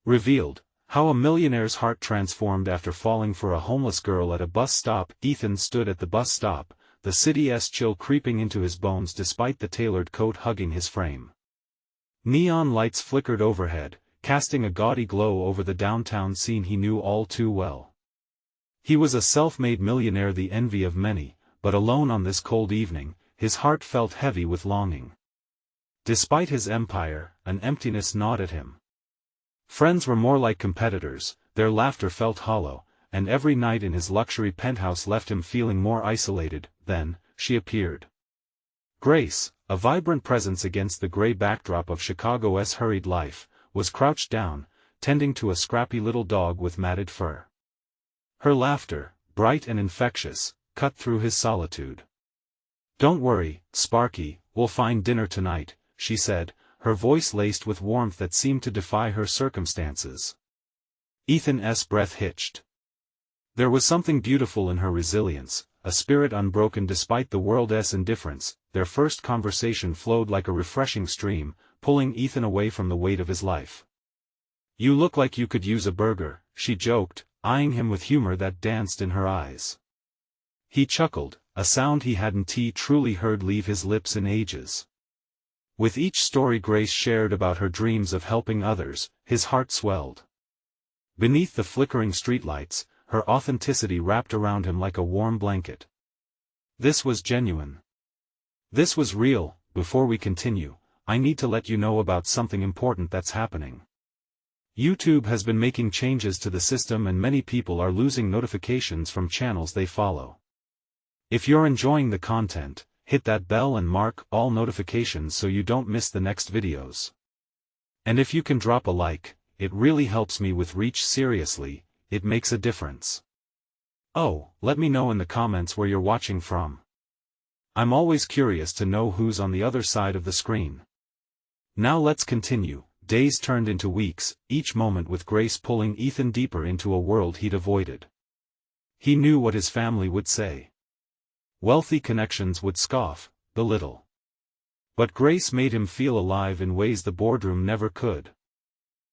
Revealed, how a millionaire's heart transformed after falling for a homeless girl at a bus stop. Ethan stood at the bus stop, the city's chill creeping into his bones despite the tailored coat hugging his frame. Neon lights flickered overhead, casting a gaudy glow over the downtown scene he knew all too well. He was a self-made millionaire, the envy of many, but alone on this cold evening, his heart felt heavy with longing. Despite his empire, an emptiness gnawed at him. Friends were more like competitors, their laughter felt hollow, and every night in his luxury penthouse left him feeling more isolated. Then, she appeared. Grace, a vibrant presence against the gray backdrop of Chicago's hurried life, was crouched down, tending to a scrappy little dog with matted fur. Her laughter, bright and infectious, cut through his solitude. "Don't worry, Sparky, we'll find dinner tonight," she said, her voice laced with warmth that seemed to defy her circumstances. Ethan's breath hitched. There was something beautiful in her resilience, a spirit unbroken despite the world's indifference. Their first conversation flowed like a refreshing stream, pulling Ethan away from the weight of his life. "You look like you could use a burger," she joked, eyeing him with humor that danced in her eyes. He chuckled, a sound he hadn't truly heard leave his lips in ages. With each story Grace shared about her dreams of helping others, his heart swelled. Beneath the flickering streetlights, her authenticity wrapped around him like a warm blanket. This was genuine. This was real. Before we continue, I need to let you know about something important that's happening. YouTube has been making changes to the system and many people are losing notifications from channels they follow. If you're enjoying the content, hit that bell and mark all notifications so you don't miss the next videos. And if you can drop a like, it really helps me with reach. Seriously, it makes a difference. Oh, let me know in the comments where you're watching from. I'm always curious to know who's on the other side of the screen. Now let's continue. Days turned into weeks, each moment with Grace pulling Ethan deeper into a world he'd avoided. He knew what his family would say. Wealthy connections would scoff, belittle. But Grace made him feel alive in ways the boardroom never could.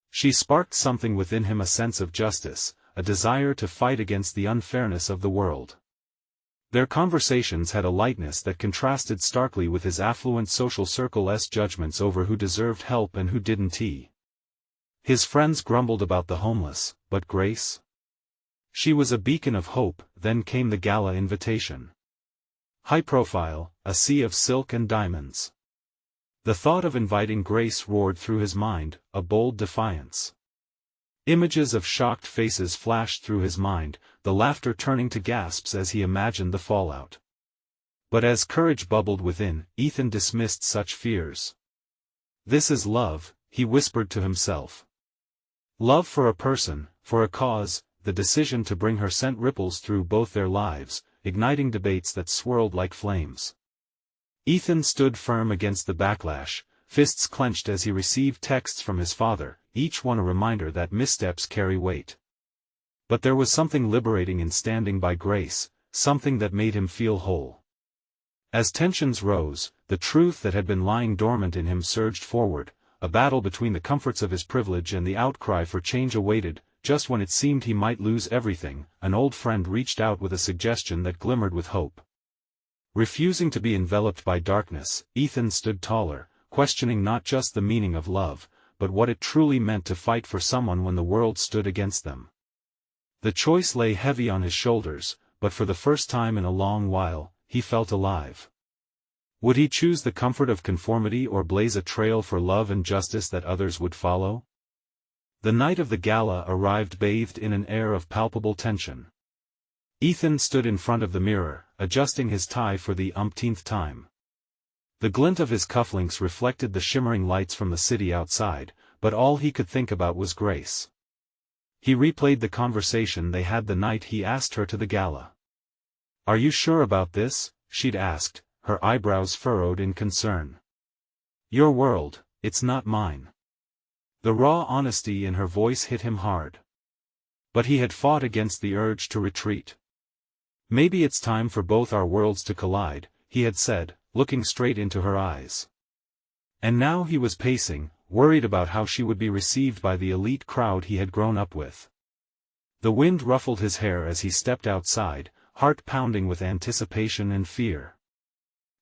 She sparked something within him, a sense of justice, a desire to fight against the unfairness of the world. Their conversations had a lightness that contrasted starkly with his affluent social circle's judgments over who deserved help and who didn't. His friends grumbled about the homeless, but Grace? She was a beacon of hope. Then came the gala invitation. High profile, a sea of silk and diamonds. The thought of inviting Grace roared through his mind, a bold defiance. Images of shocked faces flashed through his mind, the laughter turning to gasps as he imagined the fallout. But as courage bubbled within, Ethan dismissed such fears. "This is love," he whispered to himself. Love for a person, for a cause. The decision to bring her sent ripples through both their lives, igniting debates that swirled like flames. Ethan stood firm against the backlash, fists clenched as he received texts from his father, each one a reminder that missteps carry weight. But there was something liberating in standing by Grace, something that made him feel whole. As tensions rose, the truth that had been lying dormant in him surged forward. A battle between the comforts of his privilege and the outcry for change awaited. Just when it seemed he might lose everything, an old friend reached out with a suggestion that glimmered with hope. Refusing to be enveloped by darkness, Ethan stood taller, questioning not just the meaning of love, but what it truly meant to fight for someone when the world stood against them. The choice lay heavy on his shoulders, but for the first time in a long while, he felt alive. Would he choose the comfort of conformity or blaze a trail for love and justice that others would follow? The night of the gala arrived bathed in an air of palpable tension. Ethan stood in front of the mirror, adjusting his tie for the umpteenth time. The glint of his cufflinks reflected the shimmering lights from the city outside, but all he could think about was Grace. He replayed the conversation they had the night he asked her to the gala. "Are you sure about this?" she'd asked, her eyebrows furrowed in concern. "Your world, it's not mine." The raw honesty in her voice hit him hard. But he had fought against the urge to retreat. "Maybe it's time for both our worlds to collide," he had said, looking straight into her eyes. And now he was pacing, worried about how she would be received by the elite crowd he had grown up with. The wind ruffled his hair as he stepped outside, heart pounding with anticipation and fear.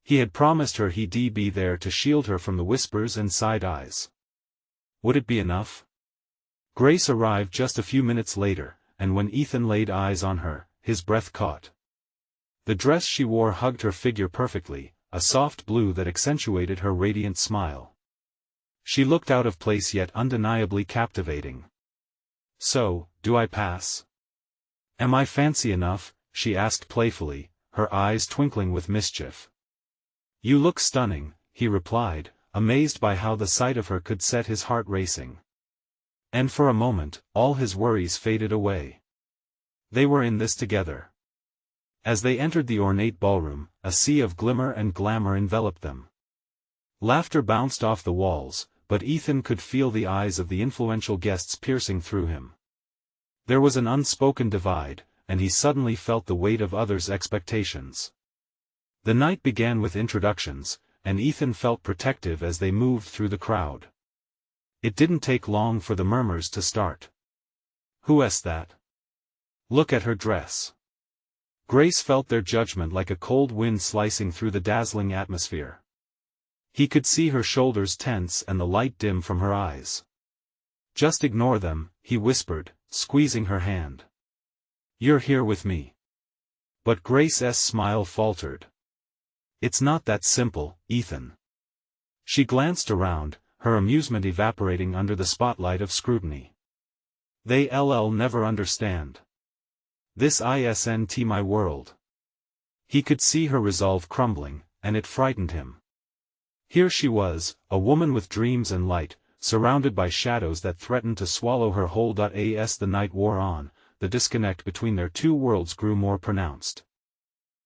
He had promised her he'd be there to shield her from the whispers and side eyes. Would it be enough? Grace arrived just a few minutes later, and when Ethan laid eyes on her, his breath caught. The dress she wore hugged her figure perfectly, a soft blue that accentuated her radiant smile. She looked out of place yet undeniably captivating. "So, do I pass? Am I fancy enough?" she asked playfully, her eyes twinkling with mischief. "You look stunning," he replied, amazed by how the sight of her could set his heart racing. And for a moment, all his worries faded away. They were in this together. As they entered the ornate ballroom, a sea of glimmer and glamour enveloped them. Laughter bounced off the walls, but Ethan could feel the eyes of the influential guests piercing through him. There was an unspoken divide, and he suddenly felt the weight of others' expectations. The night began with introductions, and Ethan felt protective as they moved through the crowd. It didn't take long for the murmurs to start. "Who's that? Look at her dress." Grace felt their judgment like a cold wind slicing through the dazzling atmosphere. He could see her shoulders tense and the light dim from her eyes. "Just ignore them," he whispered, squeezing her hand. "You're here with me." But Grace's smile faltered. "It's not that simple, Ethan." She glanced around, her amusement evaporating under the spotlight of scrutiny. "They'll never understand. This isn't my world." He could see her resolve crumbling, and it frightened him. Here she was, a woman with dreams and light, surrounded by shadows that threatened to swallow her whole. As the night wore on, the disconnect between their two worlds grew more pronounced.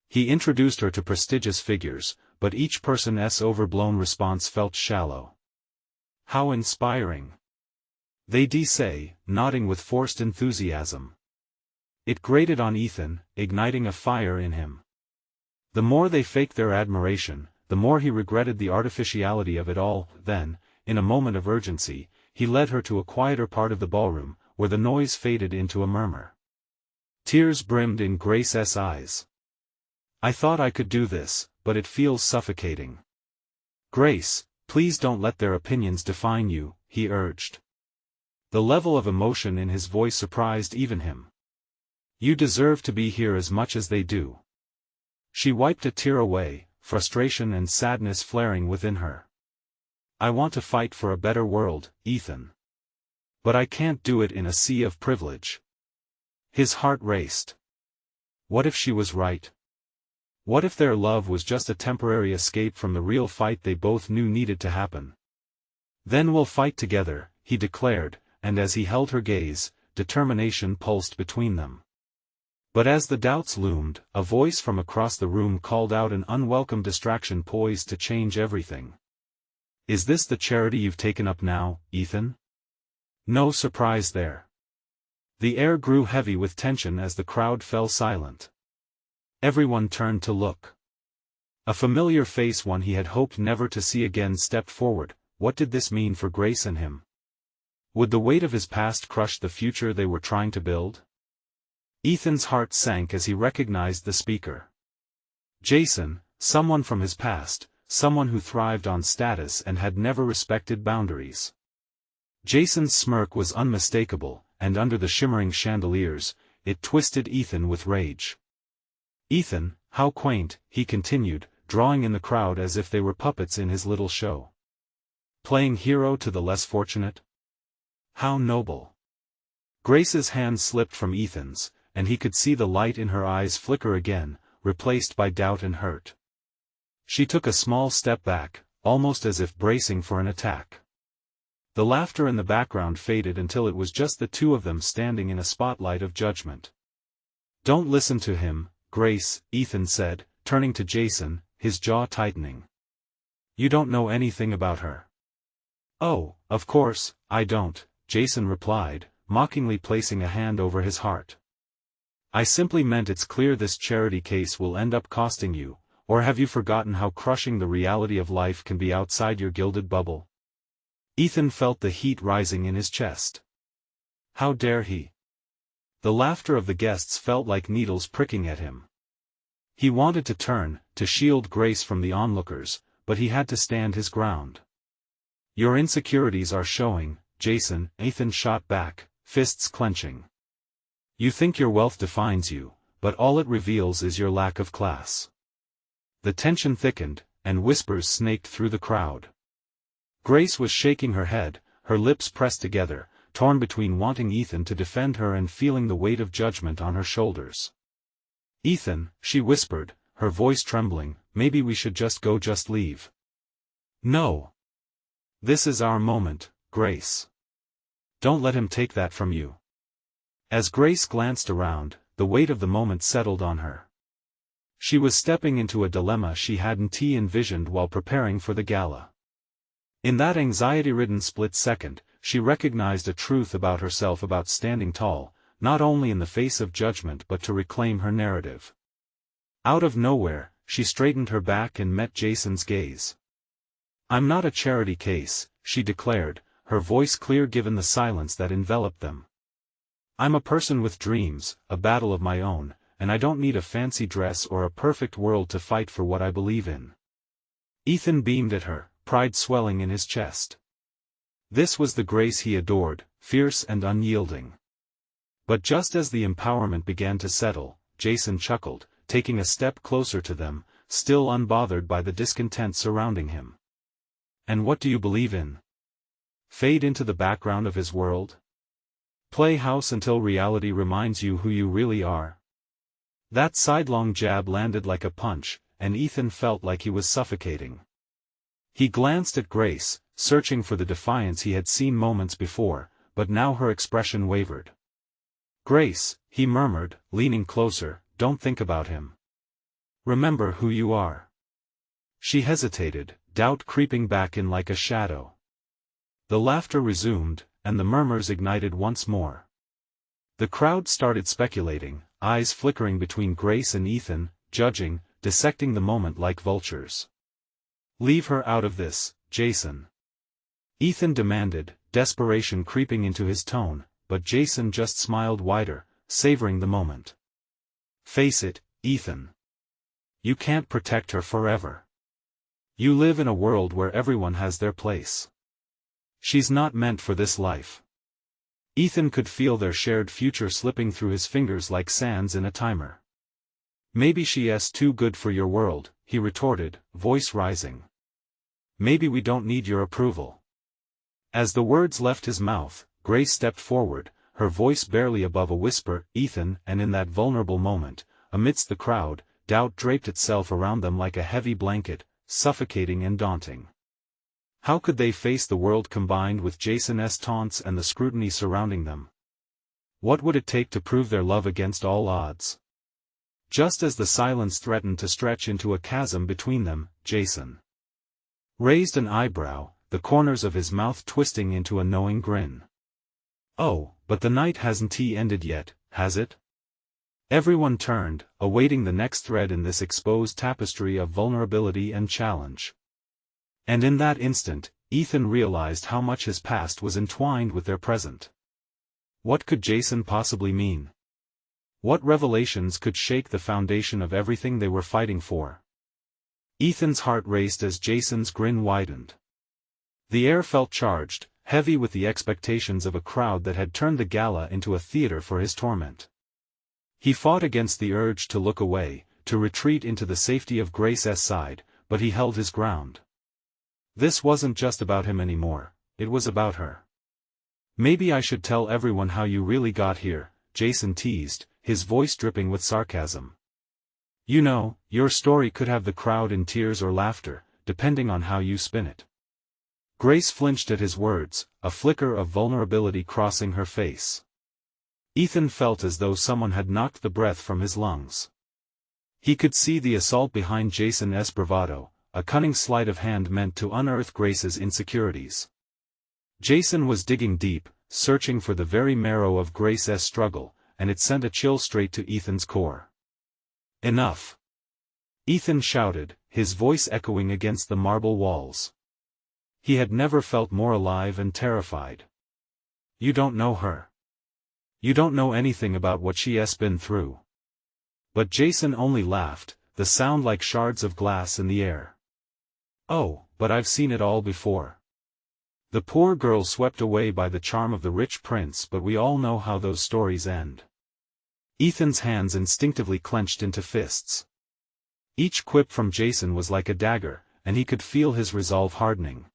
He introduced her to prestigious figures, but each person's overblown response felt shallow. "How inspiring," they'd say, nodding with forced enthusiasm. It grated on Ethan, igniting a fire in him. The more they faked their admiration, the more he regretted the artificiality of it all. Then, in a moment of urgency, he led her to a quieter part of the ballroom, where the noise faded into a murmur. Tears brimmed in Grace's eyes. "I thought I could do this, but it feels suffocating." "Grace, please don't let their opinions define you," he urged. The level of emotion in his voice surprised even him. "You deserve to be here as much as they do." She wiped a tear away, frustration and sadness flaring within her. "I want to fight for a better world, Ethan. But I can't do it in a sea of privilege." His heart raced. What if she was right? What if their love was just a temporary escape from the real fight they both knew needed to happen? "Then we'll fight together," he declared, and as he held her gaze, determination pulsed between them. But as the doubts loomed, a voice from across the room called out an unwelcome distraction poised to change everything. "Is this the charity you've taken up now, Ethan?" No surprise there. The air grew heavy with tension as the crowd fell silent. Everyone turned to look. A familiar face, one he had hoped never to see again, stepped forward. What did this mean for Grace and him? Would the weight of his past crush the future they were trying to build? Ethan's heart sank as he recognized the speaker. Jason, someone from his past, someone who thrived on status and had never respected boundaries. Jason's smirk was unmistakable, and under the shimmering chandeliers, it twisted Ethan with rage. "Ethan, how quaint," he continued, drawing in the crowd as if they were puppets in his little show. "Playing hero to the less fortunate? How noble." Grace's hand slipped from Ethan's, and he could see the light in her eyes flicker again, replaced by doubt and hurt. She took a small step back, almost as if bracing for an attack. The laughter in the background faded until it was just the two of them standing in a spotlight of judgment. "Don't listen to him, Grace," Ethan said, turning to Jason, his jaw tightening. "You don't know anything about her." "Oh, of course, I don't," Jason replied, mockingly placing a hand over his heart. "I simply meant it's clear this charity case will end up costing you, or have you forgotten how crushing the reality of life can be outside your gilded bubble?" Ethan felt the heat rising in his chest. How dare he? The laughter of the guests felt like needles pricking at him. He wanted to turn, to shield Grace from the onlookers, but he had to stand his ground. Your insecurities are showing, Jason, Ethan shot back, fists clenching. You think your wealth defines you, but all it reveals is your lack of class. The tension thickened, and whispers snaked through the crowd. Grace was shaking her head, her lips pressed together, torn between wanting Ethan to defend her and feeling the weight of judgment on her shoulders. Ethan, she whispered, her voice trembling, maybe we should just leave. No. This is our moment, Grace. Don't let him take that from you. As Grace glanced around, the weight of the moment settled on her. She was stepping into a dilemma she hadn't envisioned while preparing for the gala. In that anxiety-ridden split second, she recognized a truth about herself about standing tall, not only in the face of judgment but to reclaim her narrative. Out of nowhere, she straightened her back and met Jason's gaze. I'm not a charity case, she declared, her voice clear given the silence that enveloped them. I'm a person with dreams, a battle of my own, and I don't need a fancy dress or a perfect world to fight for what I believe in. Ethan beamed at her, pride swelling in his chest. This was the Grace he adored, fierce and unyielding. But just as the empowerment began to settle, Jason chuckled, taking a step closer to them, still unbothered by the discontent surrounding him. And what do you believe in? Fade into the background of his world? Play house until reality reminds you who you really are? That sidelong jab landed like a punch, and Ethan felt like he was suffocating. He glanced at Grace, searching for the defiance he had seen moments before, but now her expression wavered. Grace, he murmured, leaning closer, don't think about him. Remember who you are. She hesitated, doubt creeping back in like a shadow. The laughter resumed, and the murmurs ignited once more. The crowd started speculating, eyes flickering between Grace and Ethan, judging, dissecting the moment like vultures. Leave her out of this, Jason. Ethan demanded, desperation creeping into his tone, but Jason just smiled wider, savoring the moment. Face it, Ethan. You can't protect her forever. You live in a world where everyone has their place. She's not meant for this life. Ethan could feel their shared future slipping through his fingers like sands in a timer. Maybe she's too good for your world, he retorted, voice rising. Maybe we don't need your approval. As the words left his mouth, Grace stepped forward, her voice barely above a whisper, Ethan, and in that vulnerable moment, amidst the crowd, doubt draped itself around them like a heavy blanket, suffocating and daunting. How could they face the world combined with Jason's taunts and the scrutiny surrounding them? What would it take to prove their love against all odds? Just as the silence threatened to stretch into a chasm between them, Jason raised an eyebrow, the corners of his mouth twisting into a knowing grin. Oh, but the night hasn't ended yet, has it? Everyone turned, awaiting the next thread in this exposed tapestry of vulnerability and challenge. And in that instant, Ethan realized how much his past was entwined with their present. What could Jason possibly mean? What revelations could shake the foundation of everything they were fighting for? Ethan's heart raced as Jason's grin widened. The air felt charged, heavy with the expectations of a crowd that had turned the gala into a theater for his torment. He fought against the urge to look away, to retreat into the safety of Grace's side, but he held his ground. This wasn't just about him anymore, it was about her. Maybe I should tell everyone how you really got here, Jason teased, his voice dripping with sarcasm. You know, your story could have the crowd in tears or laughter, depending on how you spin it. Grace flinched at his words, a flicker of vulnerability crossing her face. Ethan felt as though someone had knocked the breath from his lungs. He could see the assault behind Jason's bravado, a cunning sleight of hand meant to unearth Grace's insecurities. Jason was digging deep, searching for the very marrow of Grace's struggle, and it sent a chill straight to Ethan's core. Enough! Ethan shouted, his voice echoing against the marble walls. He had never felt more alive and terrified. You don't know her. You don't know anything about what she has been through. But Jason only laughed, the sound like shards of glass in the air. Oh, but I've seen it all before. The poor girl swept away by the charm of the rich prince, but we all know how those stories end. Ethan's hands instinctively clenched into fists. Each quip from Jason was like a dagger, and he could feel his resolve hardening.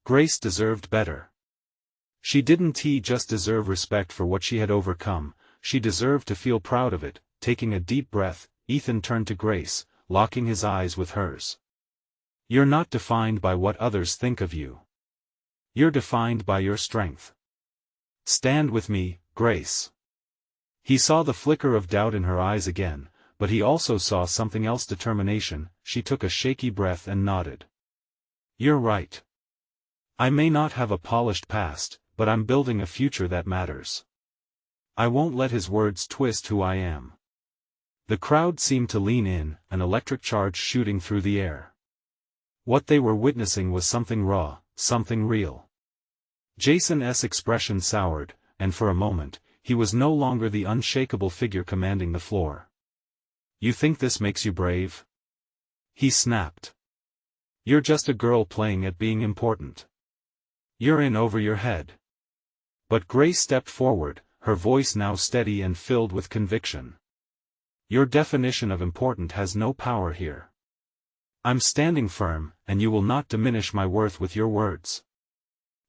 Grace deserved better. She didn't just deserve respect for what she had overcome, she deserved to feel proud of it. Taking a deep breath, Ethan turned to Grace, locking his eyes with hers. You're not defined by what others think of you. You're defined by your strength. Stand with me, Grace. He saw the flicker of doubt in her eyes again, but he also saw something else: determination. She took a shaky breath and nodded. You're right. I may not have a polished past, but I'm building a future that matters. I won't let his words twist who I am. The crowd seemed to lean in, an electric charge shooting through the air. What they were witnessing was something raw, something real. Jason's expression soured, and for a moment, he was no longer the unshakable figure commanding the floor. You think this makes you brave? He snapped. You're just a girl playing at being important. You're in over your head. But Grace stepped forward, her voice now steady and filled with conviction. Your definition of important has no power here. I'm standing firm, and you will not diminish my worth with your words.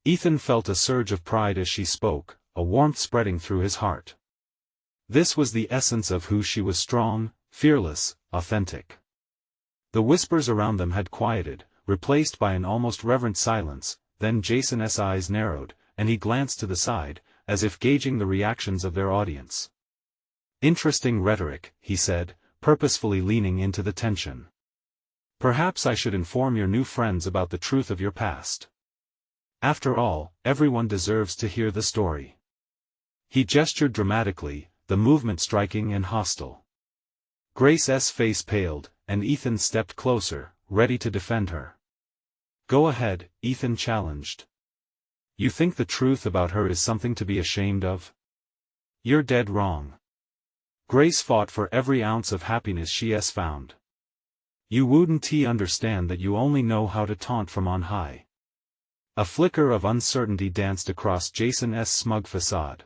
Ethan felt a surge of pride as she spoke, a warmth spreading through his heart. This was the essence of who she was: strong, fearless, authentic. The whispers around them had quieted, replaced by an almost reverent silence. Then Jason's eyes narrowed, and he glanced to the side, as if gauging the reactions of their audience. Interesting rhetoric, he said, purposefully leaning into the tension. Perhaps I should inform your new friends about the truth of your past. After all, everyone deserves to hear the story. He gestured dramatically, the movement striking and hostile. Grace's face paled, and Ethan stepped closer, ready to defend her. Go ahead, Ethan challenged. You think the truth about her is something to be ashamed of? You're dead wrong. Grace fought for every ounce of happiness she has found. You wouldn't understand that you only know how to taunt from on high. A flicker of uncertainty danced across Jason's smug facade.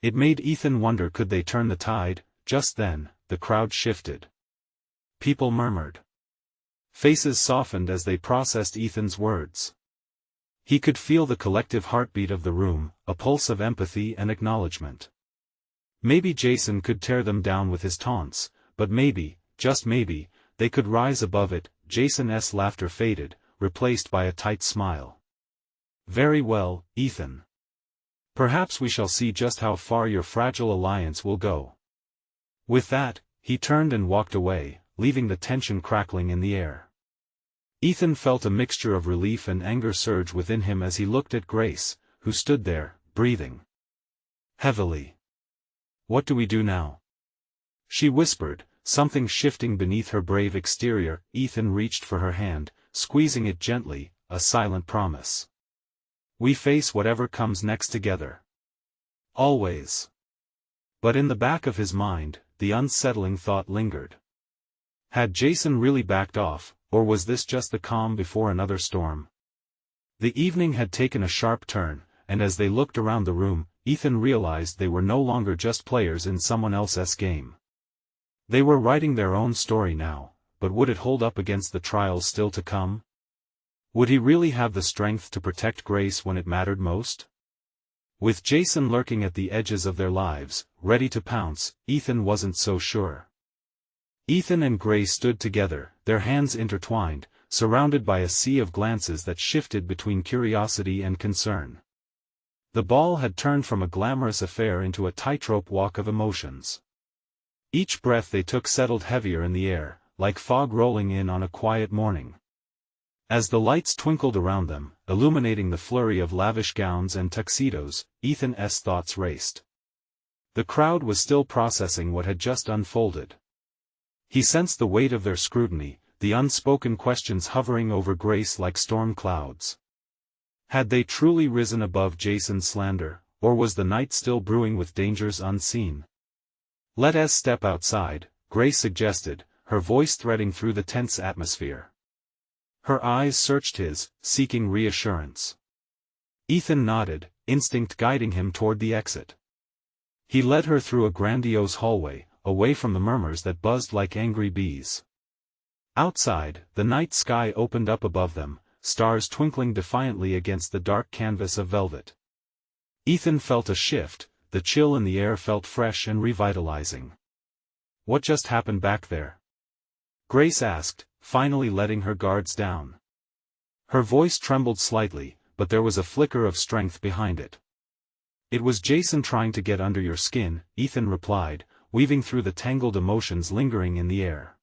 It made Ethan wonder, could they turn the tide? Just then, the crowd shifted. People murmured. Faces softened as they processed Ethan's words. He could feel the collective heartbeat of the room, a pulse of empathy and acknowledgement. Maybe Jason could tear them down with his taunts, but maybe, just maybe, they could rise above it. Jason's laughter faded, replaced by a tight smile. Very well, Ethan. Perhaps we shall see just how far your fragile alliance will go. With that, he turned and walked away, leaving the tension crackling in the air. Ethan felt a mixture of relief and anger surge within him as he looked at Grace, who stood there, breathing heavily. What do we do now? She whispered, something shifting beneath her brave exterior. Ethan reached for her hand, squeezing it gently, a silent promise. We face whatever comes next together. Always. But in the back of his mind, the unsettling thought lingered. Had Jason really backed off, or was this just the calm before another storm? The evening had taken a sharp turn, and as they looked around the room, Ethan realized they were no longer just players in someone else's game. They were writing their own story now, but would it hold up against the trials still to come? Would he really have the strength to protect Grace when it mattered most? With Jason lurking at the edges of their lives, ready to pounce, Ethan wasn't so sure. Ethan and Grace stood together, their hands intertwined, surrounded by a sea of glances that shifted between curiosity and concern. The ball had turned from a glamorous affair into a tightrope walk of emotions. Each breath they took settled heavier in the air, like fog rolling in on a quiet morning. As the lights twinkled around them, illuminating the flurry of lavish gowns and tuxedos, Ethan's thoughts raced. The crowd was still processing what had just unfolded. He sensed the weight of their scrutiny, the unspoken questions hovering over Grace like storm clouds. Had they truly risen above Jason's slander, or was the night still brewing with dangers unseen? "Let us step outside," Grace suggested, her voice threading through the tense atmosphere. Her eyes searched his, seeking reassurance. Ethan nodded, instinct guiding him toward the exit. He led her through a grandiose hallway, away from the murmurs that buzzed like angry bees. Outside, the night sky opened up above them, stars twinkling defiantly against the dark canvas of velvet. Ethan felt a shift, the chill in the air felt fresh and revitalizing. "What just happened back there?" Grace asked, finally letting her guards down. Her voice trembled slightly, but there was a flicker of strength behind it. "It was Jason trying to get under your skin," Ethan replied, weaving through the tangled emotions lingering in the air.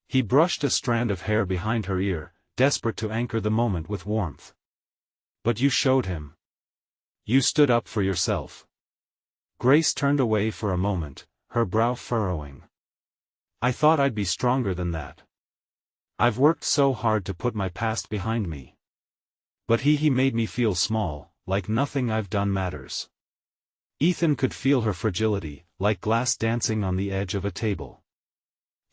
He brushed a strand of hair behind her ear, desperate to anchor the moment with warmth. "But you showed him. You stood up for yourself." Grace turned away for a moment, her brow furrowing. "I thought I'd be stronger than that. I've worked so hard to put my past behind me. But he made me feel small, like nothing I've done matters." Ethan could feel her fragility, like glass dancing on the edge of a table.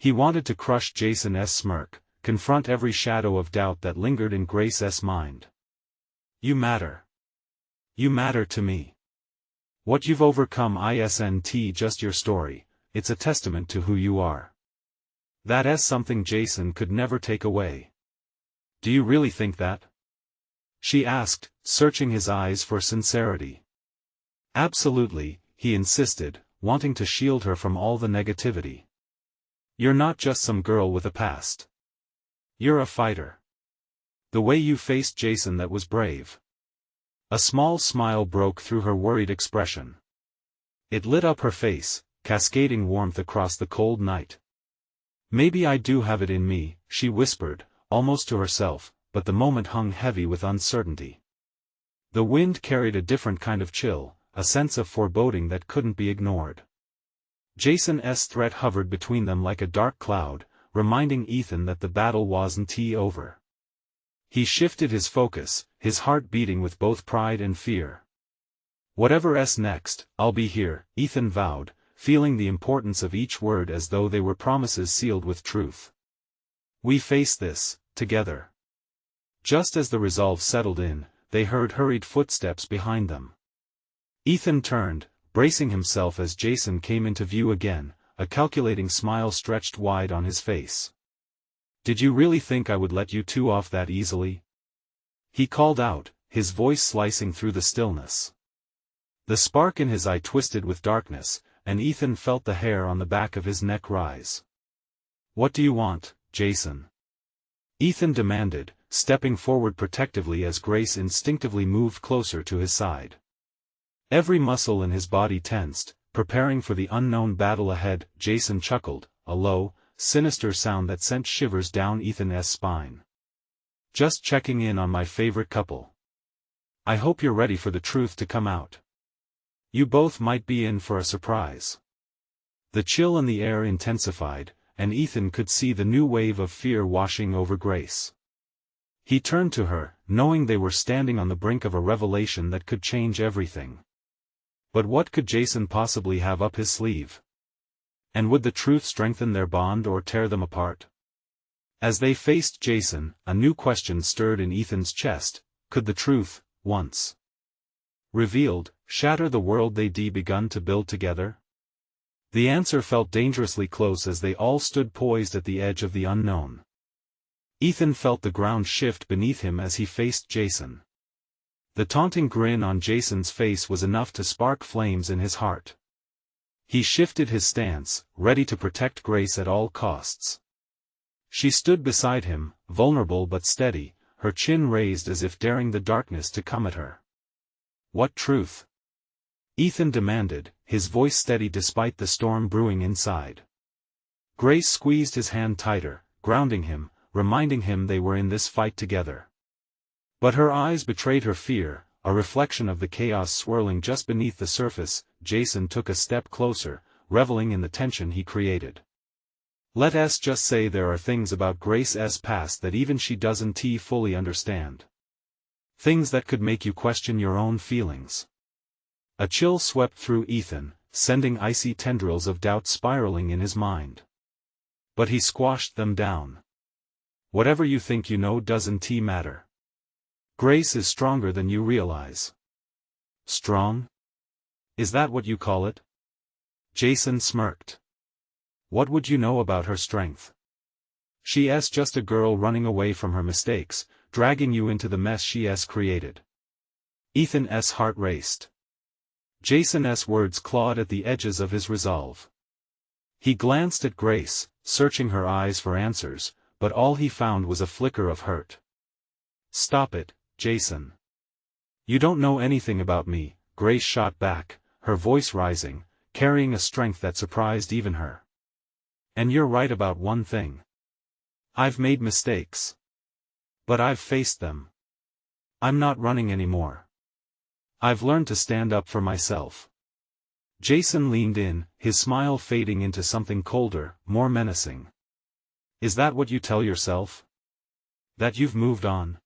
He wanted to crush Jason's smirk, confront every shadow of doubt that lingered in Grace's mind. "You matter. You matter to me. What you've overcome isn't just your story, it's a testament to who you are. That's something Jason could never take away." "Do you really think that?" she asked, searching his eyes for sincerity. "Absolutely," he insisted, wanting to shield her from all the negativity. "You're not just some girl with a past. You're a fighter. The way you faced Jason, that was brave." A small smile broke through her worried expression. It lit up her face, cascading warmth across the cold night. "Maybe I do have it in me," she whispered, almost to herself, but the moment hung heavy with uncertainty. The wind carried a different kind of chill, a sense of foreboding that couldn't be ignored. Jason's threat hovered between them like a dark cloud, reminding Ethan that the battle wasn't over. He shifted his focus, his heart beating with both pride and fear. "Whatever's next, I'll be here," Ethan vowed, feeling the importance of each word as though they were promises sealed with truth. "We face this, together." Just as the resolve settled in, they heard hurried footsteps behind them. Ethan turned, bracing himself as Jason came into view again, a calculating smile stretched wide on his face. "Did you really think I would let you two off that easily?" he called out, his voice slicing through the stillness. The spark in his eye twisted with darkness, and Ethan felt the hair on the back of his neck rise. "What do you want, Jason?" Ethan demanded, stepping forward protectively as Grace instinctively moved closer to his side. Every muscle in his body tensed, preparing for the unknown battle ahead. Jason chuckled, a low, sinister sound that sent shivers down Ethan's spine. "Just checking in on my favorite couple. I hope you're ready for the truth to come out. You both might be in for a surprise." The chill in the air intensified, and Ethan could see the new wave of fear washing over Grace. He turned to her, knowing they were standing on the brink of a revelation that could change everything. But what could Jason possibly have up his sleeve? And would the truth strengthen their bond or tear them apart? As they faced Jason, a new question stirred in Ethan's chest: could the truth, once revealed, shatter the world they'd begun to build together? The answer felt dangerously close as they all stood poised at the edge of the unknown. Ethan felt the ground shift beneath him as he faced Jason. The taunting grin on Jason's face was enough to spark flames in his heart. He shifted his stance, ready to protect Grace at all costs. She stood beside him, vulnerable but steady, her chin raised as if daring the darkness to come at her. "What truth?" Ethan demanded, his voice steady despite the storm brewing inside. Grace squeezed his hand tighter, grounding him, reminding him they were in this fight together. But her eyes betrayed her fear, a reflection of the chaos swirling just beneath the surface. Jason took a step closer, reveling in the tension he created. Let's just say there are things about Grace's past that even she doesn't fully understand. Things that could make you question your own feelings. A chill swept through Ethan, sending icy tendrils of doubt spiraling in his mind. But he squashed them down. Whatever you think you know doesn't matter. Grace is stronger than you realize. Strong? Is that what you call it? Jason smirked. What would you know about her strength? She's just a girl running away from her mistakes, dragging you into the mess she's created. Ethan's heart raced. Jason's words clawed at the edges of his resolve. He glanced at Grace, searching her eyes for answers, but all he found was a flicker of hurt. Stop it, Jason. You don't know anything about me, Grace shot back, her voice rising, carrying a strength that surprised even her. And you're right about one thing. I've made mistakes. But I've faced them. I'm not running anymore. I've learned to stand up for myself. Jason leaned in, his smile fading into something colder, more menacing. Is that what you tell yourself? That you've moved on?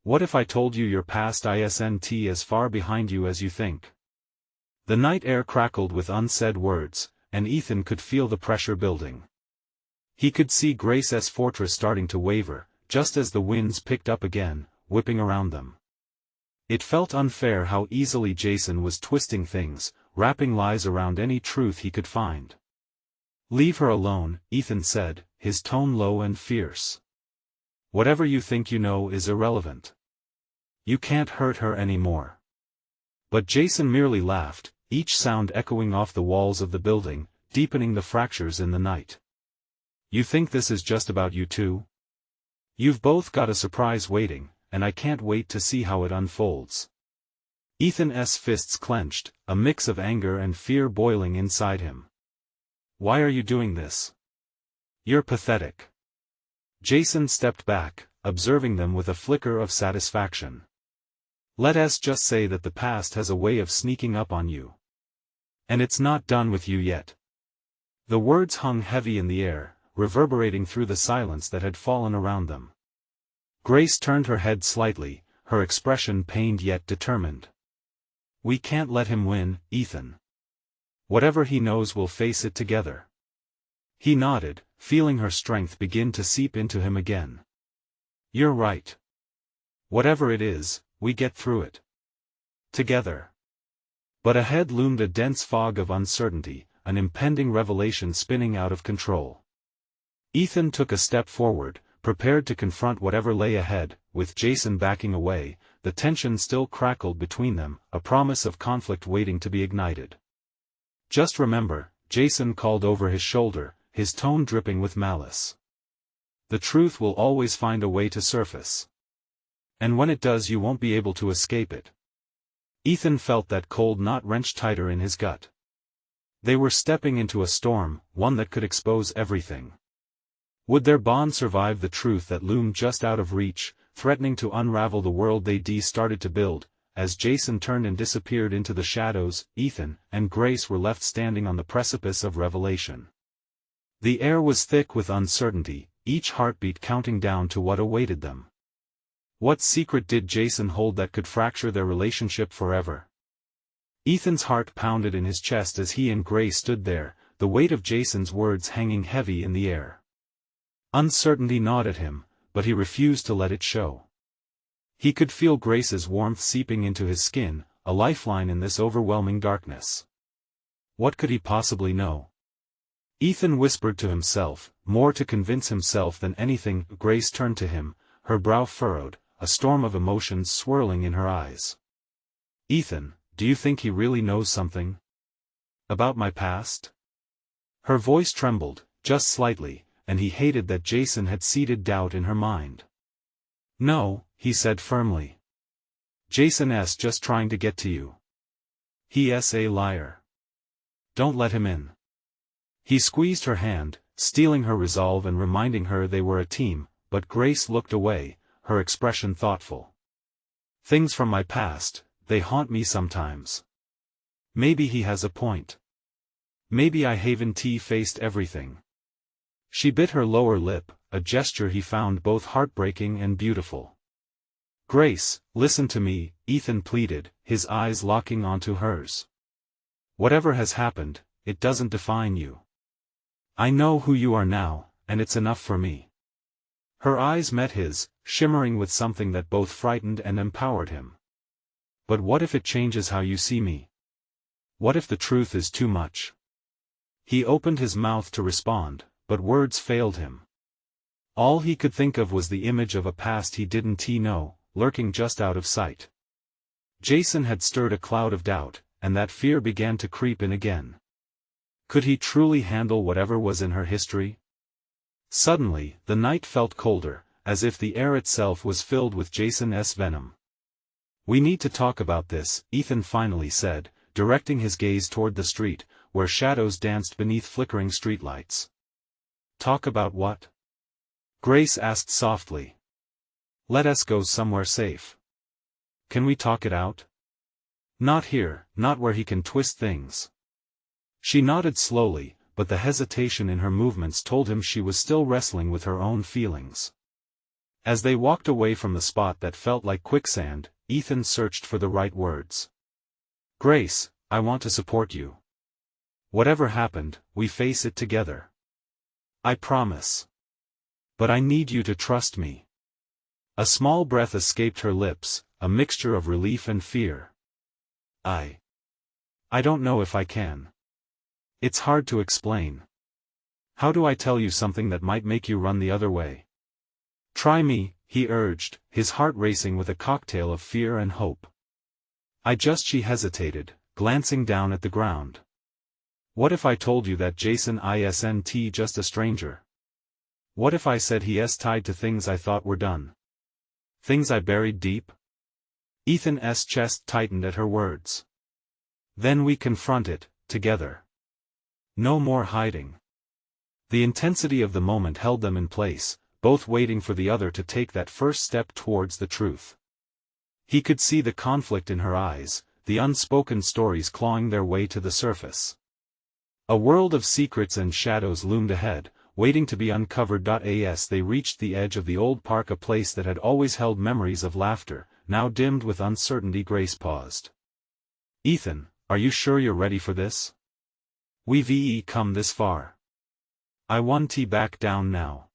What if I told you your past isn't as far behind you as you think? The night air crackled with unsaid words, and Ethan could feel the pressure building. He could see Grace's fortress starting to waver, just as the winds picked up again, whipping around them. It felt unfair how easily Jason was twisting things, wrapping lies around any truth he could find. Leave her alone, Ethan said, his tone low and fierce. Whatever you think you know is irrelevant. You can't hurt her anymore. But Jason merely laughed, each sound echoing off the walls of the building, deepening the fractures in the night. You think this is just about you two? You've both got a surprise waiting, and I can't wait to see how it unfolds. Ethan's fists clenched, a mix of anger and fear boiling inside him. Why are you doing this? You're pathetic. Jason stepped back, observing them with a flicker of satisfaction. Let's just say that the past has a way of sneaking up on you. And it's not done with you yet. The words hung heavy in the air, reverberating through the silence that had fallen around them. Grace turned her head slightly, her expression pained yet determined. We can't let him win, Ethan. Whatever he knows we'll face it together. He nodded, feeling her strength begin to seep into him again. You're right. Whatever it is, we get through it. Together. But ahead loomed a dense fog of uncertainty, an impending revelation spinning out of control. Ethan took a step forward, prepared to confront whatever lay ahead, with Jason backing away. The tension still crackled between them, a promise of conflict waiting to be ignited. Just remember, Jason called over his shoulder, his tone dripping with malice. The truth will always find a way to surface. And when it does you won't be able to escape it. Ethan felt that cold knot wrench tighter in his gut. They were stepping into a storm, one that could expose everything. Would their bond survive the truth that loomed just out of reach, threatening to unravel the world they started to build? As Jason turned and disappeared into the shadows, Ethan and Grace were left standing on the precipice of revelation. The air was thick with uncertainty, each heartbeat counting down to what awaited them. What secret did Jason hold that could fracture their relationship forever? Ethan's heart pounded in his chest as he and Grace stood there, the weight of Jason's words hanging heavy in the air. Uncertainty gnawed at him, but he refused to let it show. He could feel Grace's warmth seeping into his skin, a lifeline in this overwhelming darkness. What could he possibly know? Ethan whispered to himself, more to convince himself than anything. Grace turned to him, her brow furrowed, a storm of emotions swirling in her eyes. Ethan, do you think he really knows something? About my past? Her voice trembled, just slightly, and he hated that Jason had seeded doubt in her mind. No, he said firmly. Jason's just trying to get to you. He's a liar. Don't let him in. He squeezed her hand, stealing her resolve and reminding her they were a team, but Grace looked away, her expression thoughtful. Things from my past, they haunt me sometimes. Maybe he has a point. Maybe I haven't faced everything. She bit her lower lip, a gesture he found both heartbreaking and beautiful. "Grace, listen to me," Ethan pleaded, his eyes locking onto hers. "Whatever has happened, it doesn't define you. I know who you are now, and it's enough for me." Her eyes met his, shimmering with something that both frightened and empowered him. "But what if it changes how you see me? What if the truth is too much?" He opened his mouth to respond, but words failed him. All he could think of was the image of a past he didn't know, lurking just out of sight. Jason had stirred a cloud of doubt, and that fear began to creep in again. Could he truly handle whatever was in her history? Suddenly, the night felt colder, as if the air itself was filled with Jason's venom. "We need to talk about this," Ethan finally said, directing his gaze toward the street, where shadows danced beneath flickering streetlights. "Talk about what?" Grace asked softly. "Let us go somewhere safe. Can we talk it out? Not here, not where he can twist things." She nodded slowly, but the hesitation in her movements told him she was still wrestling with her own feelings. As they walked away from the spot that felt like quicksand, Ethan searched for the right words. "Grace, I want to support you. Whatever happened, we face it together. I promise. But I need you to trust me." A small breath escaped her lips, a mixture of relief and fear. I don't know if I can. It's hard to explain. How do I tell you something that might make you run the other way?" "Try me," he urged, his heart racing with a cocktail of fear and hope. She hesitated, glancing down at the ground. "What if I told you that Jason isn't just a stranger? What if I said he's tied to things I thought were done? Things I buried deep?" Ethan's chest tightened at her words. "Then we confront it, together. No more hiding." The intensity of the moment held them in place, both waiting for the other to take that first step towards the truth. He could see the conflict in her eyes, the unspoken stories clawing their way to the surface. A world of secrets and shadows loomed ahead, waiting to be uncovered. As they reached the edge of the old park, a place that had always held memories of laughter, now dimmed with uncertainty, Grace paused. "Ethan, are you sure you're ready for this? We've come this far. I want to back down now."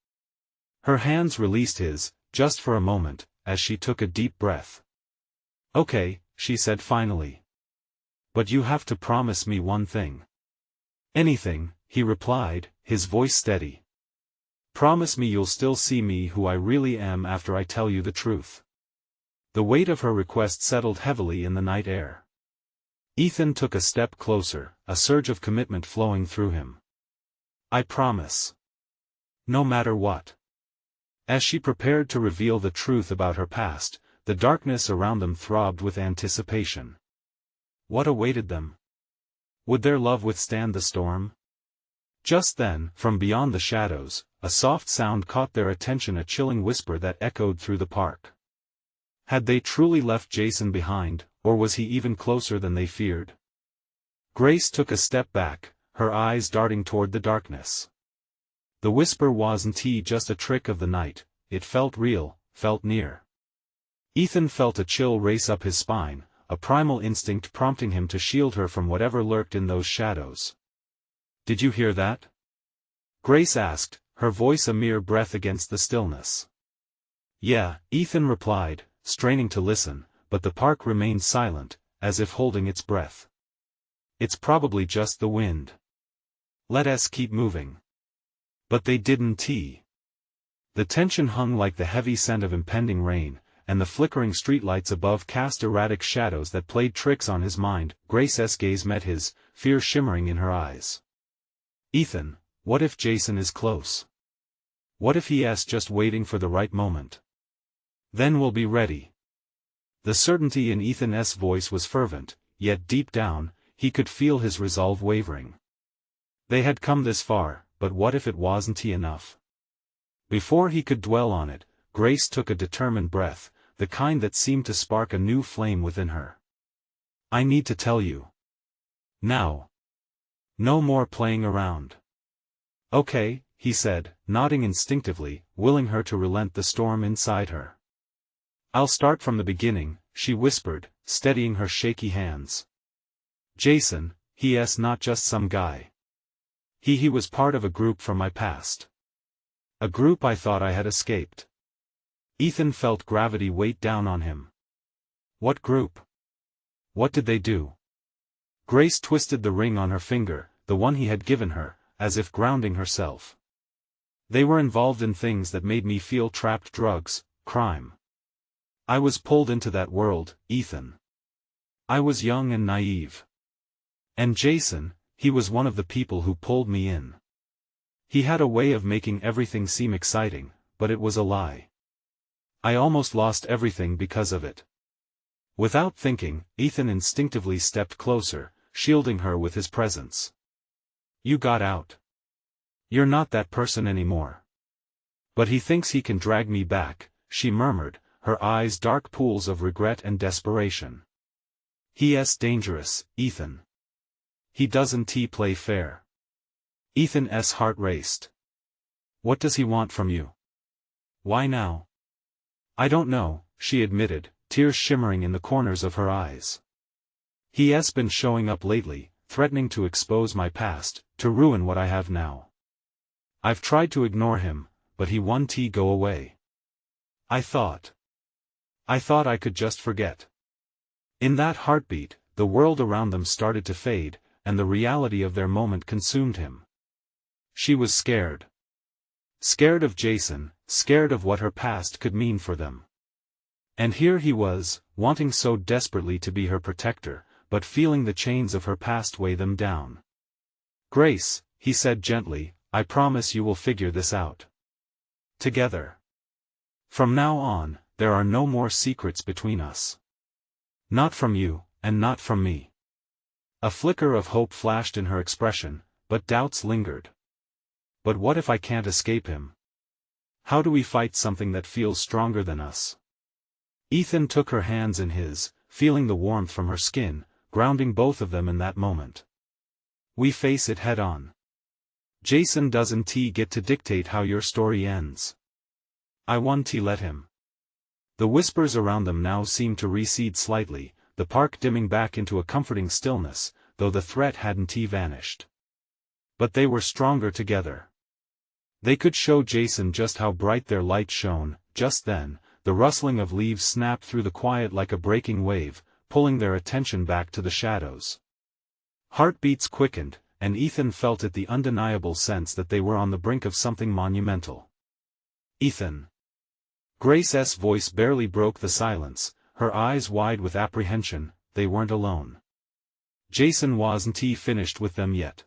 Her hands released his, just for a moment, as she took a deep breath. "Okay," she said finally. "But you have to promise me one thing." "Anything," he replied, his voice steady. "Promise me you'll still see me who I really am after I tell you the truth." The weight of her request settled heavily in the night air. Ethan took a step closer, a surge of commitment flowing through him. "I promise. No matter what." As she prepared to reveal the truth about her past, the darkness around them throbbed with anticipation. What awaited them? Would their love withstand the storm? Just then, from beyond the shadows, a soft sound caught their attention, a chilling whisper that echoed through the park. Had they truly left Jason behind, or was he even closer than they feared? Grace took a step back, her eyes darting toward the darkness. The whisper wasn't just a trick of the night, it felt real, felt near. Ethan felt a chill race up his spine, a primal instinct prompting him to shield her from whatever lurked in those shadows. "Did you hear that?" Grace asked, her voice a mere breath against the stillness. "Yeah," Ethan replied, straining to listen, but the park remained silent, as if holding its breath. "It's probably just the wind. Let us keep moving." But they didn't. The tension hung like the heavy scent of impending rain, and the flickering streetlights above cast erratic shadows that played tricks on his mind. Grace's gaze met his, fear shimmering in her eyes. "Ethan, what if Jason is close? What if he is just waiting for the right moment? Then we'll be ready." The certainty in Ethan's voice was fervent, yet deep down, he could feel his resolve wavering. They had come this far, but what if it wasn't enough? Before he could dwell on it, Grace took a determined breath, the kind that seemed to spark a new flame within her. "I need to tell you. Now. No more playing around." "Okay," he said, nodding instinctively, willing her to relent the storm inside her. I'll start from the beginning, she whispered, steadying her shaky hands. Jason, he's not just some guy. He was part of a group from my past. A group I thought I had escaped. Ethan felt gravity weight down on him. What group? What did they do? Grace twisted the ring on her finger, the one he had given her, as if grounding herself. They were involved in things that made me feel trapped: drugs, crime. I was pulled into that world, Ethan. I was young and naive. And Jason, he was one of the people who pulled me in. He had a way of making everything seem exciting, but it was a lie. I almost lost everything because of it. Without thinking, Ethan instinctively stepped closer, shielding her with his presence. You got out. You're not that person anymore. But he thinks he can drag me back, she murmured, her eyes dark pools of regret and desperation. He's dangerous, Ethan. He doesn't play fair. Ethan's heart raced. What does he want from you? Why now? I don't know, she admitted, tears shimmering in the corners of her eyes. He's been showing up lately, threatening to expose my past, to ruin what I have now. I've tried to ignore him, but he won't go away. I thought I could just forget. In that heartbeat, the world around them started to fade, and the reality of their moment consumed him. She was scared. Scared of Jason, scared of what her past could mean for them. And here he was, wanting so desperately to be her protector, but feeling the chains of her past weigh them down. Grace, he said gently, I promise you will figure this out. Together. From now on, there are no more secrets between us. Not from you, and not from me. A flicker of hope flashed in her expression, but doubts lingered. But what if I can't escape him? How do we fight something that feels stronger than us? Ethan took her hands in his, feeling the warmth from her skin, grounding both of them in that moment. We face it head on. Jason doesn't get to dictate how your story ends. I won't let him. The whispers around them now seemed to recede slightly, the park dimming back into a comforting stillness, though the threat hadn't vanished. But they were stronger together. They could show Jason just how bright their light shone. Just then, the rustling of leaves snapped through the quiet like a breaking wave, pulling their attention back to the shadows. Heartbeats quickened, and Ethan felt it, the undeniable sense that they were on the brink of something monumental. Ethan. Grace's voice barely broke the silence, her eyes wide with apprehension. They weren't alone. Jason wasn't finished with them yet.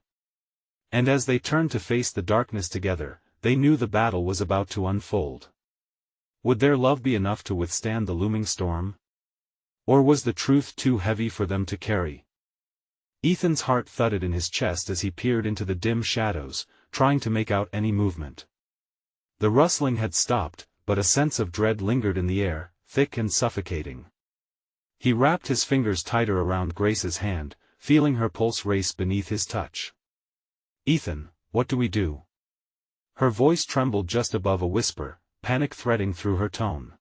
And as they turned to face the darkness together, they knew the battle was about to unfold. Would their love be enough to withstand the looming storm? Or was the truth too heavy for them to carry? Ethan's heart thudded in his chest as he peered into the dim shadows, trying to make out any movement. The rustling had stopped, but a sense of dread lingered in the air, thick and suffocating. He wrapped his fingers tighter around Grace's hand, feeling her pulse race beneath his touch. Ethan, what do we do? Her voice trembled just above a whisper, panic threading through her tone.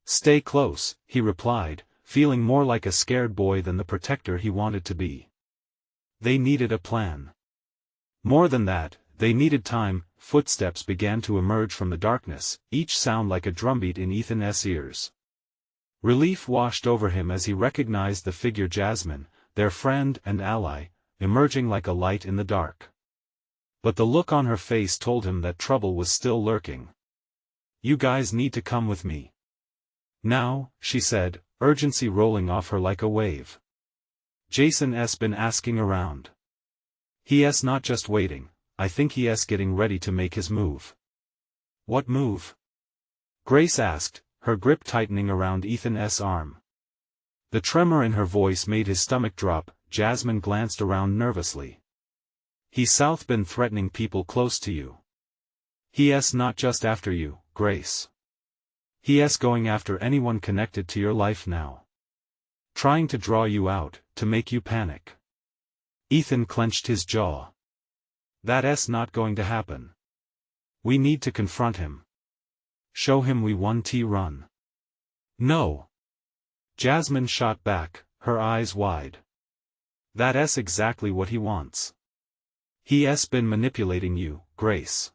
Stay close, he replied, feeling more like a scared boy than the protector he wanted to be. They needed a plan. More than that, they needed time. Footsteps began to emerge from the darkness, each sound like a drumbeat in Ethan's ears. Relief washed over him as he recognized the figure Jasmine, their friend and ally, emerging like a light in the dark. But the look on her face told him that trouble was still lurking. You guys need to come with me. Now, she said, urgency rolling off her like a wave. Jason's been asking around. He's not just waiting, I think he's getting ready to make his move. What move? Grace asked, her grip tightening around Ethan's arm. The tremor in her voice made his stomach drop. Jasmine glanced around nervously. He's been threatening people close to you. He's not just after you, Grace. He's going after anyone connected to your life now. Trying to draw you out, to make you panic. Ethan clenched his jaw. That's not going to happen. We need to confront him. Show him we won. Run. No. Jasmine shot back, her eyes wide. That's exactly what he wants. He's been manipulating you, Grace.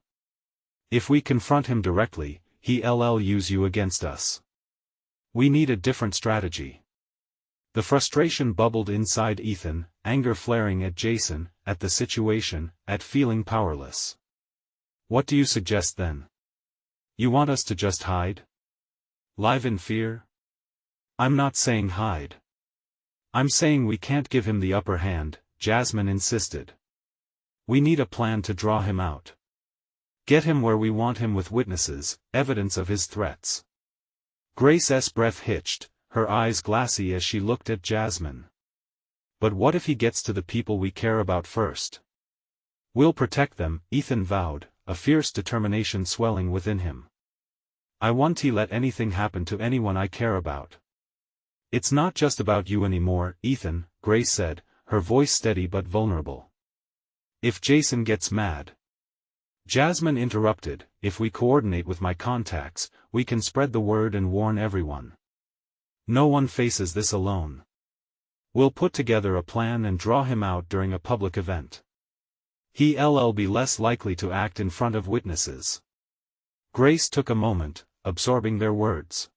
If we confront him directly, he'll use you against us. We need a different strategy. The frustration bubbled inside Ethan, anger flaring at Jason, at the situation, at feeling powerless. What do you suggest then? You want us to just hide? Live in fear? I'm not saying hide. I'm saying we can't give him the upper hand, Jasmine insisted. We need a plan to draw him out. Get him where we want him with witnesses, evidence of his threats. Grace's breath hitched, her eyes glassy as she looked at Jasmine. But what if he gets to the people we care about first? We'll protect them, Ethan vowed, a fierce determination swelling within him. I won't let anything happen to anyone I care about. It's not just about you anymore, Ethan, Grace said, her voice steady but vulnerable. If Jason gets mad. Jasmine interrupted, if we coordinate with my contacts, we can spread the word and warn everyone. No one faces this alone. We'll put together a plan and draw him out during a public event. He'll be less likely to act in front of witnesses. Grace took a moment, absorbing their words.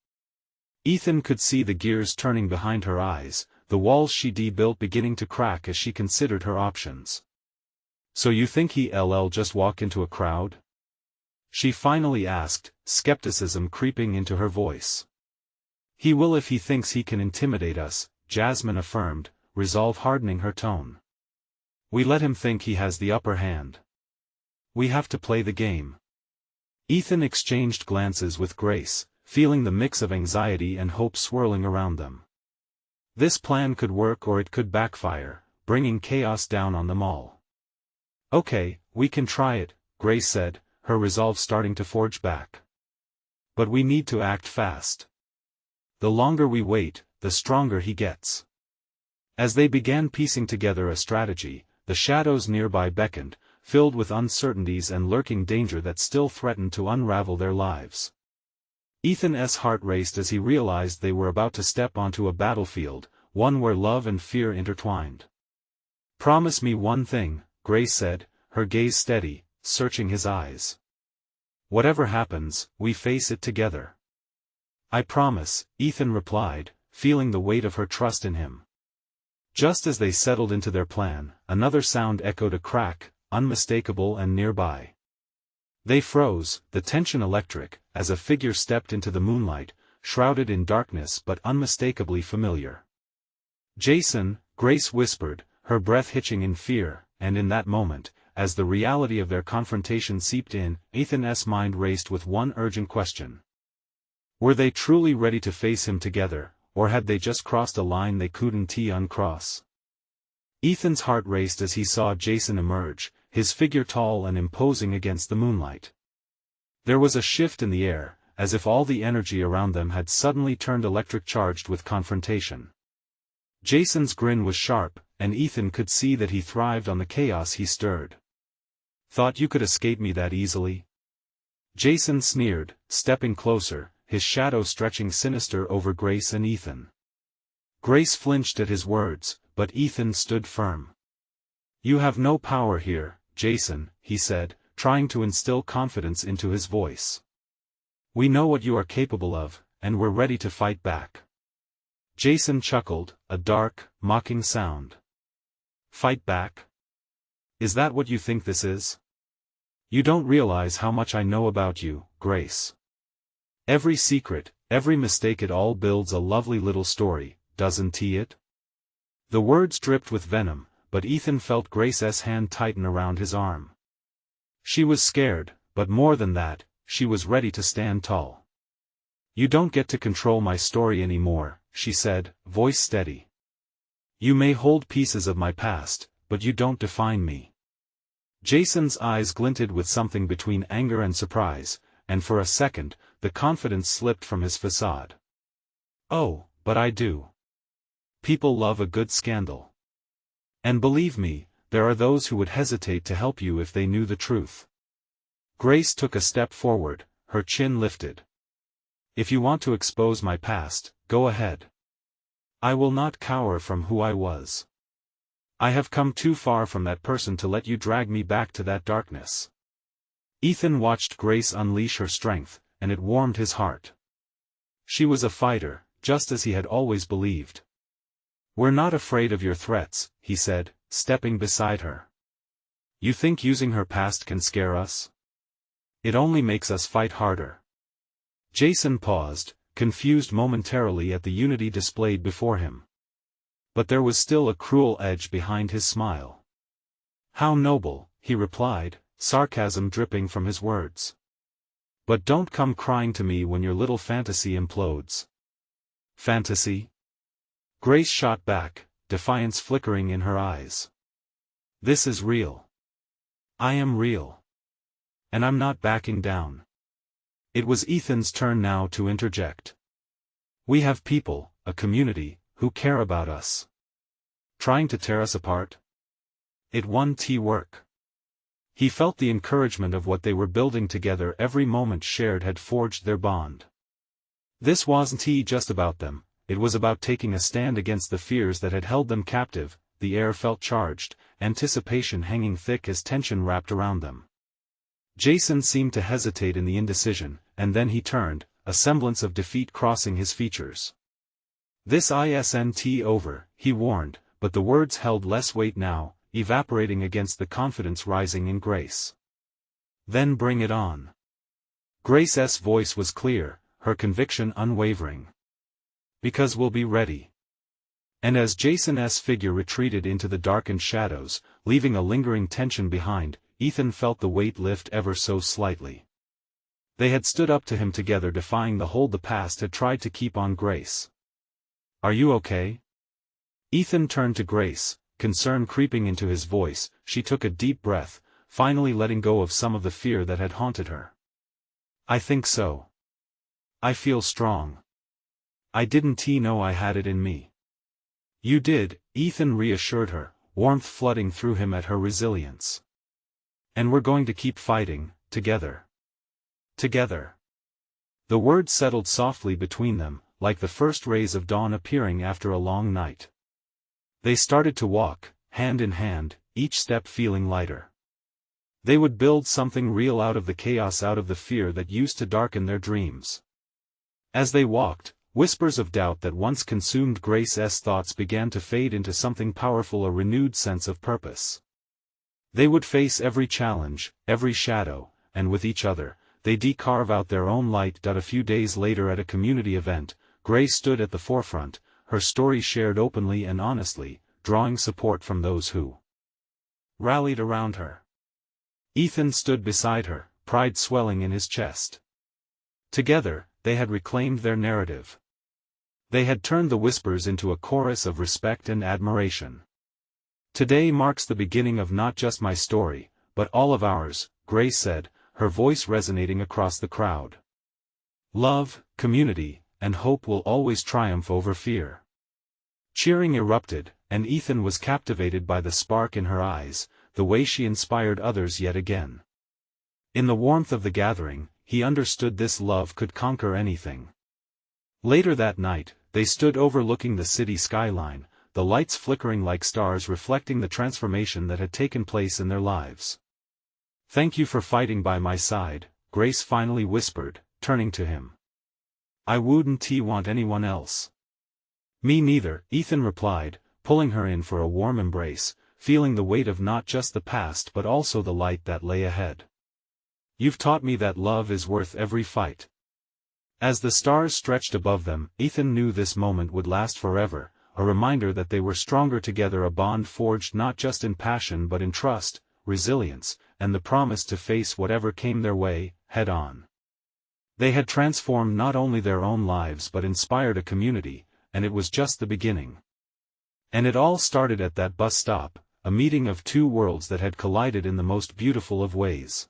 Ethan could see the gears turning behind her eyes, the walls she'd built beginning to crack as she considered her options. So you think he'll just walk into a crowd? She finally asked, skepticism creeping into her voice. He will if he thinks he can intimidate us, Jasmine affirmed, resolve hardening her tone. We let him think he has the upper hand. We have to play the game. Ethan exchanged glances with Grace, feeling the mix of anxiety and hope swirling around them. This plan could work or it could backfire, bringing chaos down on them all. Okay, we can try it, Grace said, her resolve starting to forge back. But we need to act fast. The longer we wait, the stronger he gets. As they began piecing together a strategy, the shadows nearby beckoned, filled with uncertainties and lurking danger that still threatened to unravel their lives. Ethan's heart raced as he realized they were about to step onto a battlefield, one where love and fear intertwined. Promise me one thing, Grace said, her gaze steady, searching his eyes. Whatever happens, we face it together. I promise, Ethan replied, feeling the weight of her trust in him. Just as they settled into their plan, another sound echoed a crack, unmistakable and nearby. They froze, the tension electric, as a figure stepped into the moonlight, shrouded in darkness but unmistakably familiar. Jason, Grace whispered, her breath hitching in fear, and in that moment, as the reality of their confrontation seeped in, Ethan's mind raced with one urgent question. Were they truly ready to face him together, or had they just crossed a line they couldn't uncross? Ethan's heart raced as he saw Jason emerge, his figure tall and imposing against the moonlight. There was a shift in the air, as if all the energy around them had suddenly turned electric-charged with confrontation. Jason's grin was sharp, and Ethan could see that he thrived on the chaos he stirred. Thought you could escape me that easily? Jason sneered, stepping closer, his shadow stretching sinister over Grace and Ethan. Grace flinched at his words, but Ethan stood firm. You have no power here, Jason, he said, trying to instill confidence into his voice. We know what you are capable of, and we're ready to fight back. Jason chuckled, a dark, mocking sound. Fight back? Is that what you think this is? You don't realize how much I know about you, Grace. Every secret, every mistake, it all builds a lovely little story, doesn't it? The words dripped with venom, but Ethan felt Grace's hand tighten around his arm. She was scared, but more than that, she was ready to stand tall. You don't get to control my story anymore, she said, voice steady. You may hold pieces of my past, but you don't define me. Jason's eyes glinted with something between anger and surprise, and for a second, the confidence slipped from his facade. Oh, but I do. People love a good scandal. And believe me, there are those who would hesitate to help you if they knew the truth. Grace took a step forward, her chin lifted. If you want to expose my past, go ahead. I will not cower from who I was. I have come too far from that person to let you drag me back to that darkness. Ethan watched Grace unleash her strength, and it warmed his heart. She was a fighter, just as he had always believed. We're not afraid of your threats, he said, stepping beside her. You think using her past can scare us? It only makes us fight harder. Jason paused, confused momentarily at the unity displayed before him. But there was still a cruel edge behind his smile. How noble, he replied, sarcasm dripping from his words. But don't come crying to me when your little fantasy implodes. Fantasy? Grace shot back, defiance flickering in her eyes. This is real. I am real. And I'm not backing down. It was Ethan's turn now to interject. We have people, a community, who care about us. Trying to tear us apart? It won't work. He felt the encouragement of what they were building together. Every moment shared had forged their bond. This wasn't just about them, it was about taking a stand against the fears that had held them captive. The air felt charged, anticipation hanging thick as tension wrapped around them. Jason seemed to hesitate in the indecision, and then he turned, a semblance of defeat crossing his features. This isn't over, he warned, but the words held less weight now, evaporating against the confidence rising in Grace. Then bring it on. Grace's voice was clear, her conviction unwavering. Because we'll be ready. And as Jason's figure retreated into the darkened shadows, leaving a lingering tension behind, Ethan felt the weight lift ever so slightly. They had stood up to him together, defying the hold the past had tried to keep on Grace. Are you okay? Ethan turned to Grace, concern creeping into his voice. She took a deep breath, finally letting go of some of the fear that had haunted her. I think so. I feel strong. I didn't know I had it in me. You did, Ethan reassured her, warmth flooding through him at her resilience. And we're going to keep fighting, together. Together. The words settled softly between them, like the first rays of dawn appearing after a long night. They started to walk, hand in hand, each step feeling lighter. They would build something real out of the chaos, out of the fear that used to darken their dreams. As they walked, whispers of doubt that once consumed Grace's thoughts began to fade into something powerful, a renewed sense of purpose. They would face every challenge, every shadow, and with each other, they'd carve out their own light. A few days later at a community event, Grace stood at the forefront, her story shared openly and honestly, drawing support from those who rallied around her. Ethan stood beside her, pride swelling in his chest. Together, they had reclaimed their narrative. They had turned the whispers into a chorus of respect and admiration. Today marks the beginning of not just my story, but all of ours, Grace said, her voice resonating across the crowd. Love, community, and hope will always triumph over fear. Cheering erupted, and Ethan was captivated by the spark in her eyes, the way she inspired others yet again. In the warmth of the gathering, he understood this love could conquer anything. Later that night, they stood overlooking the city skyline, the lights flickering like stars reflecting the transformation that had taken place in their lives. Thank you for fighting by my side, Grace finally whispered, turning to him. I wouldn't want anyone else. Me neither, Ethan replied, pulling her in for a warm embrace, feeling the weight of not just the past but also the light that lay ahead. You've taught me that love is worth every fight. As the stars stretched above them, Ethan knew this moment would last forever, a reminder that they were stronger together, a bond forged not just in passion but in trust, resilience, and the promise to face whatever came their way, head on. They had transformed not only their own lives but inspired a community, and it was just the beginning. And it all started at that bus stop, a meeting of two worlds that had collided in the most beautiful of ways.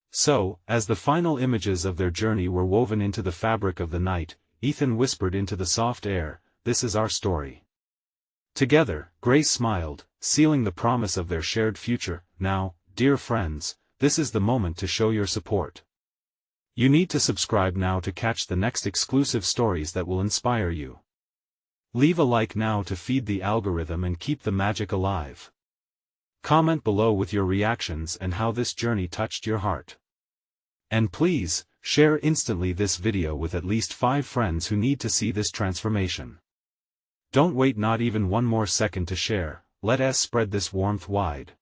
So, as the final images of their journey were woven into the fabric of the night, Ethan whispered into the soft air, "This is our story." Together, Grace smiled, sealing the promise of their shared future. Now, dear friends, this is the moment to show your support. You need to subscribe now to catch the next exclusive stories that will inspire you. Leave a like now to feed the algorithm and keep the magic alive. Comment below with your reactions and how this journey touched your heart. And please, share instantly this video with at least 5 friends who need to see this transformation. Don't wait not even one more second to share, let us spread this warmth wide.